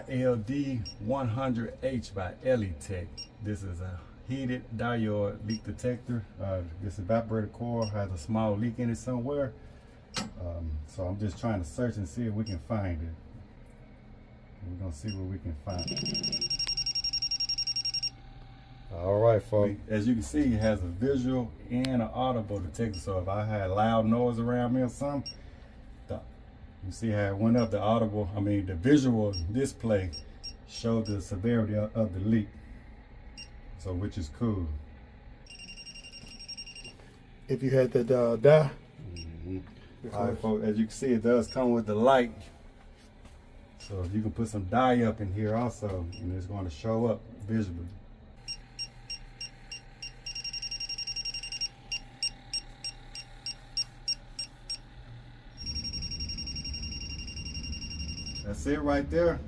LD100H by Elitech. This is a heated diode leak detector. This evaporator coil has a small leak in it somewhere. So I'm just trying to search and see if we can find it. We're gonna see what we can find. All right, folks. As you can see, it has a visual and an audible detector. So if I had loud noise around me or something, you see how it went up. The visual display showed the severity of the leak. So which is cool. If you had that die. All right, folks, as you can see, it does come with the light. So you can put some dye up in here also, and it's going to show up visibly. That's it right there.